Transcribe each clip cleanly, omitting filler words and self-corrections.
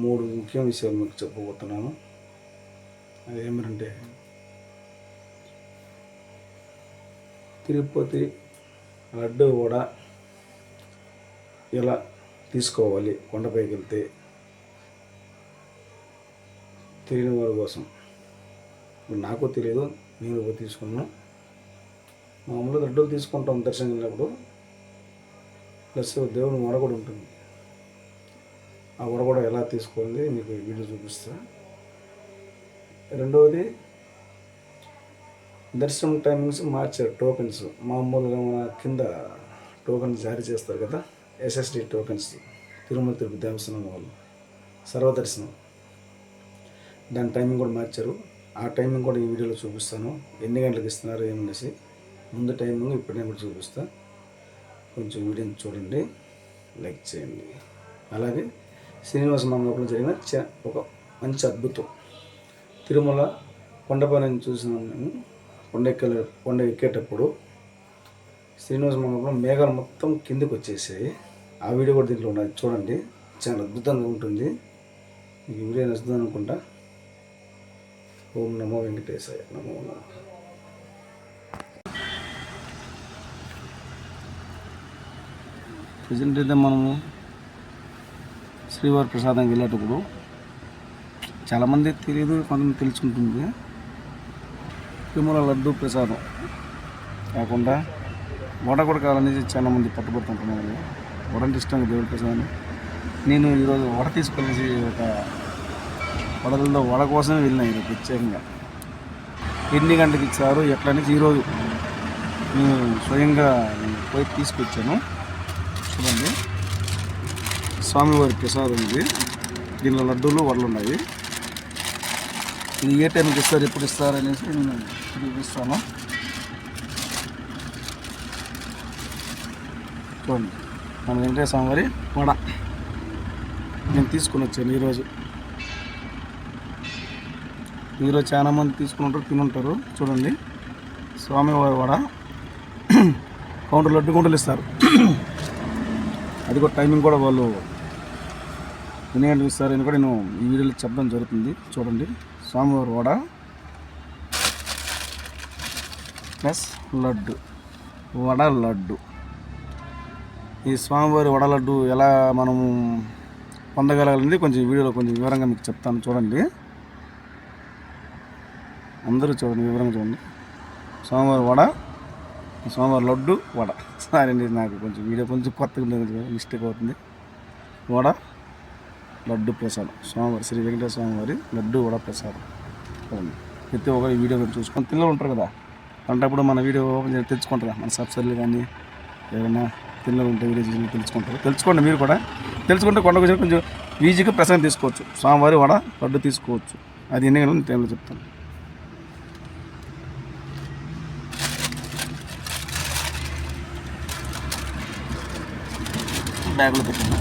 మూడు ముఖ్యమైన విషయాలు మీకు చెప్పబోతున్నాను. అదేమిటంటే తిరుపతి లడ్డు వడ ఎలా తీసుకోవాలి కొండపైకి వెళ్తే తెలియని వారి కోసం. నాకు తెలియదు, నేను తీసుకున్నాను. మామూలుగా లడ్డూలు తీసుకుంటాం దర్శనం వెళ్ళినప్పుడు. ప్లస్ దేవుని వడ కూడా ఉంటుంది. ఆ వడ కూడా ఎలా తీసుకోవాలి మీకు వీడియో చూపిస్తా. రెండవది, దర్శనం టైమింగ్స్ మార్చారు. టోకెన్స్ మామూలుగా మన కింద టోకెన్స్ జారీ చేస్తారు కదా, ఎస్ఎస్డి టోకెన్స్, తిరుమల తిరుపతి దేవస్థానం వాళ్ళు సర్వదర్శనం, దాని టైమింగ్ కూడా మార్చారు. ఆ టైమింగ్ కూడా ఈ వీడియోలో చూపిస్తాను. ఎన్ని గంటలకు ఇస్తున్నారు ఏమనేసి ముందు టైమింగ్ ఇప్పుడు నేను కూడా చూపిస్తా. కొంచెం వీడియోని చూడండి, లైక్ చేయండి. అలాగే శ్రీనివాస మండపంలో జరిగిన ఒక మంచి అద్భుతం. తిరుమల కొండపైన చూసినాం మేము. కొండ ఎక్కేటప్పుడు శ్రీనివాస మండపంలో మేఘాలు మొత్తం కిందకి వచ్చేసాయి. ఆ వీడియో కూడా దీంట్లో ఉన్నది, చూడండి. చాలా అద్భుతంగా ఉంటుంది. మీకు వీడియో నచ్చుతుంది అనుకుంటా. ఓం నమో వెంకటేశాయ. నమో నమః. ప్రజెంట్ అయితే మనము శ్రీవారి ప్రసాదానికి వెళ్ళేటప్పుడు చాలామంది తెలియదు, కొంతమంది తెలుసుకుంటుంది. తిరుమల లడ్డు ప్రసాదం కాకుండా వడ కూడా కావాలనేసి చాలామంది పట్టుబడుతుంటున్నారు. వడ అంటే ఇష్టంగా దేవుడి ప్రసాదం. నేను ఈరోజు వడ తీసుకెళ్ళేసి ఒక వడలలో వడ కోసమే వెళ్ళినా. ఈరోజు ప్రత్యేకంగా ఎన్ని గంటలకు ఇచ్చారు ఎట్లా అనేసి ఈరోజు నేను స్వయంగా పోయి తీసుకొచ్చాను. చూడండి, స్వామివారి ప్రసాదం ఇది. దీనిలో లడ్డూలు వడలు ఉన్నాయి. ఇది ఏ టైంకి ఇస్తారు, ఎప్పుడు ఇస్తారు అనేసి నేను చూపిస్తాను. చూడండి, మన వెంకటేశ్వర స్వామివారి వడ నేను తీసుకుని వచ్చాను ఈరోజు. చాలామంది తీసుకుని ఉంటారు, తినుంటారు. చూడండి, స్వామివారి వడ లడ్డు కౌంటర్లు ఇస్తారు. అది కూడా టైమింగ్ కూడా వాళ్ళు ఎన్ని గంటలకు ఇస్తారని కూడా నేను ఈ వీడియోలో చెప్పడం జరుగుతుంది. చూడండి, స్వామివారి వడ ప్లస్ లడ్డు, వడ లడ్డు. ఈ స్వామివారి వడ లడ్డు ఎలా మనము పొందగలగాలి కొంచెం వీడియోలో కొంచెం వివరంగా మీకు చెప్తాను. చూడండి, అందరూ చూడండి, వివరంగా చూడండి. స్వామివారి వడ, స్వామివారి లడ్డు వడ. సరే, నాకు కొంచెం వీడియో కొంచెం కొత్తగా ఉండేది, మిస్టేక్ అవుతుంది. వడ లడ్డు ప్రసాదం, స్వామివారి శ్రీ వెంకటేశ్వర స్వామివారి లడ్డు వడ ప్రసాదం. ప్రతి ఒక్కరు ఈ వీడియో చూసుకొని పిల్లలు ఉంటారు కదా, అలాంటప్పుడు మన వీడియో ఓపెన్ చేసి తెచ్చుకుంటారా, మన సబ్సిడీలు కానీ ఏమైనా పిల్లలు ఉంటే వీడియో చూసి తెలుసుకుంటారు. తెలుసుకోండి, మీరు కూడా తెలుసుకుంటే కొండకు కొంచెం ఈజీగా ప్రసాదం తీసుకోవచ్చు. స్వామివారి వడ లడ్డు తీసుకోవచ్చు. అది ఎన్ని గంటలు టైంలో చెప్తాను. బ్యాగులో పెట్టిన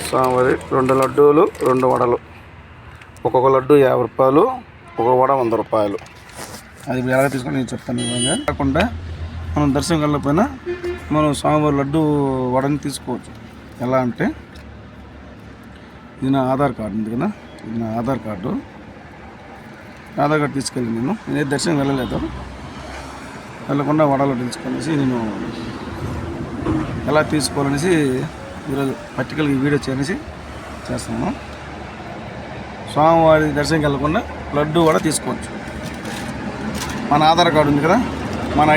స్వామివారి 2 లడ్డూలు 2 వడలు. ఒక్కొక్క లడ్డు 50 రూపాయలు, ఒక వడ 100 రూపాయలు. అది ఇప్పుడు ఎలా తీసుకొని నేను చెప్తాను. విధంగా కాకుండా మనం దర్శనం వెళ్ళకపోయినా మనం స్వామివారి లడ్డు వడని తీసుకోవచ్చు. ఎలా అంటే, ఇది నా ఆధార్ కార్డు ఉంది కదా, ఇది నా ఆధార్ కార్డు తీసుకెళ్ళి నేను దర్శనం వెళ్ళలేదు. వెళ్ళకుండా వడలో తెలుసుకొనేసి నేను ఎలా తీసుకోవాలనేసి ఈరోజు పర్టికులర్గా వీడియో చేస్తాను. స్వామివారి దర్శనంకి వెళ్ళకుండా లడ్డు వడ తీసుకోవచ్చు. మన ఆధార్ కార్డు ఉంది కదా, మన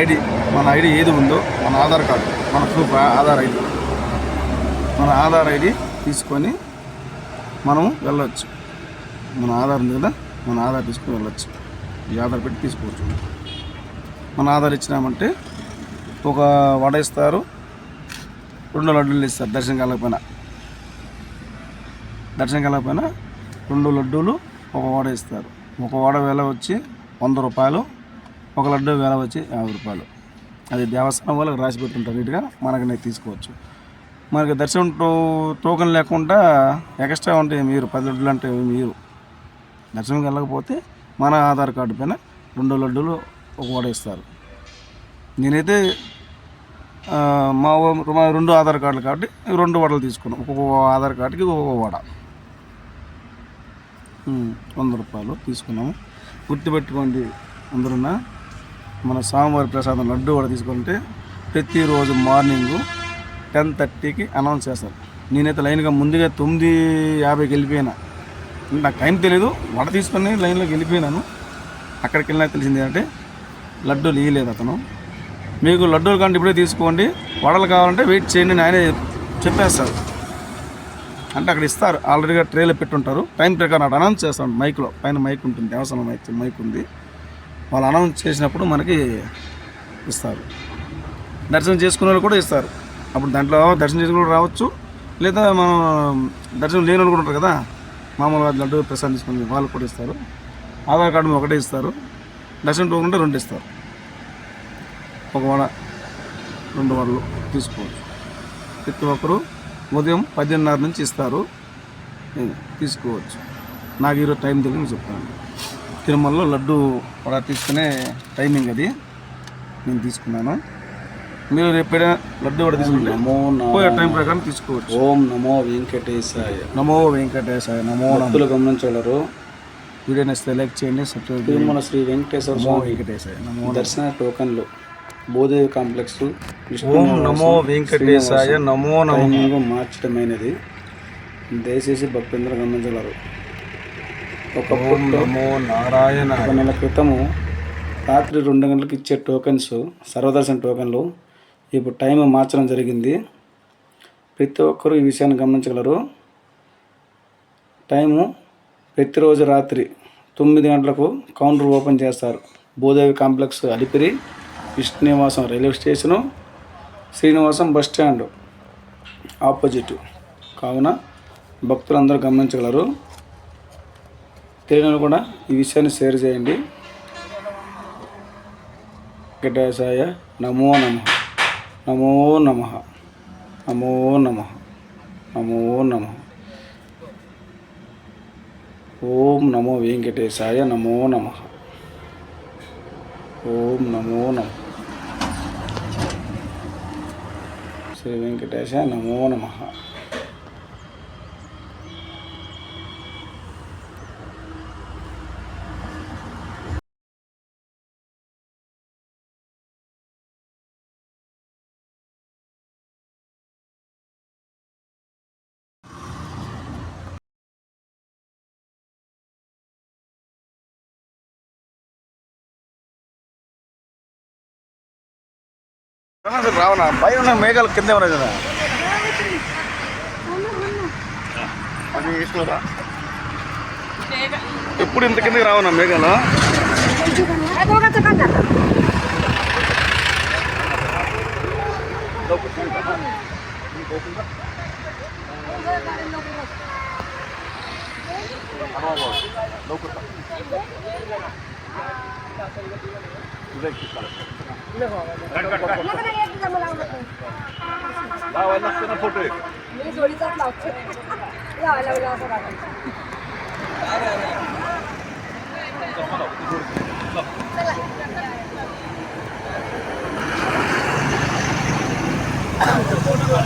ఐడి ఏది ఉందో మన ఆధార్ కార్డు, మన ప్రూఫ్ ఆధార్ ఐడి తీసుకొని మనము వెళ్ళవచ్చు. మన ఆధార్ ఉంది కదా, మన ఆధార్ తీసుకొని వెళ్ళవచ్చు. ఈ ఆధార్ పెట్టి తీసుకోవచ్చు. మన ఆధార్ ఇచ్చినామంటే ఒక వడ ఇస్తారు, 2 లడ్డూలు ఇస్తారు. దర్శనం వెళ్ళకపోయినా 2 లడ్డూలు, ఒక వడ ఇస్తారు. ఒక వడ వేల వచ్చి 100 రూపాయలు, ఒక లడ్డు వేల వచ్చి 50 రూపాయలు. అది దేవస్థానం వాళ్ళకి రాసి పెట్టుంటారు. నీట్గా మనకి తీసుకోవచ్చు. మనకి దర్శనం టోకెన్ లేకుండా ఎక్స్ట్రా ఉంటాయి. మీరు 10 లడ్డులు అంటే మీరు దర్శనంకి వెళ్ళకపోతే మన ఆధార్ కార్డు పైన 2 లడ్డూలు, ఒక వడ ఇస్తారు. నేనైతే మా 2 ఆధార్ కార్డులు కాబట్టి 2 వడలు తీసుకున్నాం. ఒక్కొక్క ఆధార్ కార్డుకి ఒక్కొక్క వడ 100 రూపాయలు తీసుకున్నాము. గుర్తుపెట్టుకోండి అందరున్నా, మన స్వామివారి ప్రసాదం లడ్డు వడ తీసుకుంటే ప్రతిరోజు మార్నింగు 10:30కి అనౌన్స్ చేస్తారు. నేనైతే లైన్గా ముందుగా 9:50కి వెళ్ళిపోయినా, నాకు టైం తెలియదు, వడ తీసుకొని లైన్లోకి వెళ్ళిపోయినాను. అక్కడికి వెళ్ళినా తెలిసింది ఏంటంటే లడ్డూలు ఇవ్వలేదు అతను. మీకు లడ్డూలు కంటే ఇప్పుడే తీసుకోండి, వడలు కావాలంటే వెయిట్ చేయండి అని ఆయనే చెప్పేస్తారు. అంటే అక్కడ ఇస్తారు, ఆల్రెడీగా ట్రేలో పెట్టుంటారు. టైం ప్రకారం అక్కడ అనౌన్స్ చేస్తాం మైక్లో, పైన మైక్ ఉంటుంది, దేవస్థానం మైక్ ఉంది. వాళ్ళు అనౌన్స్ చేసినప్పుడు మనకి ఇస్తారు. దర్శనం చేసుకునే వాళ్ళు కూడా ఇస్తారు. అప్పుడు దాంట్లో దర్శనం చేసుకుని రావచ్చు, లేదా మనం దర్శనం లేని వాళ్ళు కూడా ఉంటారు కదా, మామూలుగా లడ్డు ప్రసాదం తీసుకుని వాళ్ళు కూడా ఇస్తారు. ఆధార్ కార్డు ఒకటే ఇస్తారు, దర్శనం టోకెన్ 2 ఇస్తారు. ఒక వడ 2 వడలు తీసుకోవచ్చు. ప్రతి ఒక్కరు ఉదయం 10:30 నుంచి ఇస్తారు, తీసుకోవచ్చు. నాకు ఈరోజు టైం తెలియదు చెప్తాను. తిరుమలలో లడ్డు వడ తీసుకునే టైమింగ్ అది నేను తీసుకున్నాను. మీరు ఎప్పుడైనా లడ్డు వడ తీసుకుంటే పోయే టైం ప్రకారం తీసుకోవచ్చు. ఓం నమో వెంకటేశాయ. నమో వెంకటేశాయ. నమో భక్తులు గమనించగలరు. వీడియో నచ్చితే లైక్ చేయండి, సబ్స్క్రైబ్ చేయండి. తిరుమల శ్రీ వెంకటేశ్వర నమో వెంకటేశాయ. నమో దర్శన టోకన్లు భూదేవి కాంప్లెక్స్ ఓం నమో వెంకటేశాయ. నమో నమో మార్చడమైనది. దయచేసి భక్తులందరూ గమనించగలరు. ఓం నమో నారాయణ. 1 నెల క్రితము రాత్రి 2 గంటలకు ఇచ్చే టోకెన్స్, సర్వదర్శన టోకెన్లు ఇప్పుడు టైం మార్చడం జరిగింది. ప్రతి ఒక్కరూ ఈ విషయాన్ని గమనించగలరు. టైము ప్రతిరోజు రాత్రి 9 గంటలకు కౌంటర్ ఓపెన్ చేస్తారు. Bhudevi complex Alipiri, Vishnunivasam railway station, Srinivasam bus stand opposite. కావున భక్తులందరూ గమనించగలరు. తెలియని కూడా ఈ విషయాన్ని షేర్ చేయండి. వెంకటేశాయ. నమో నమః. నమో నమః. నమో నమః. నమో నమః. ఓం నమో వెంకటేశాయ. నమో నమః. ఓం నమో నమః. శ్రీ వెంకటేశాయ. నమో నమః. రావనా పైన ఉన్న మేఘాలు కింద ఉన్నాయి కదా, అది ఇష్టరా ఎప్పుడు ఇంత కిందకి రావనా మేఘాలు. फोटो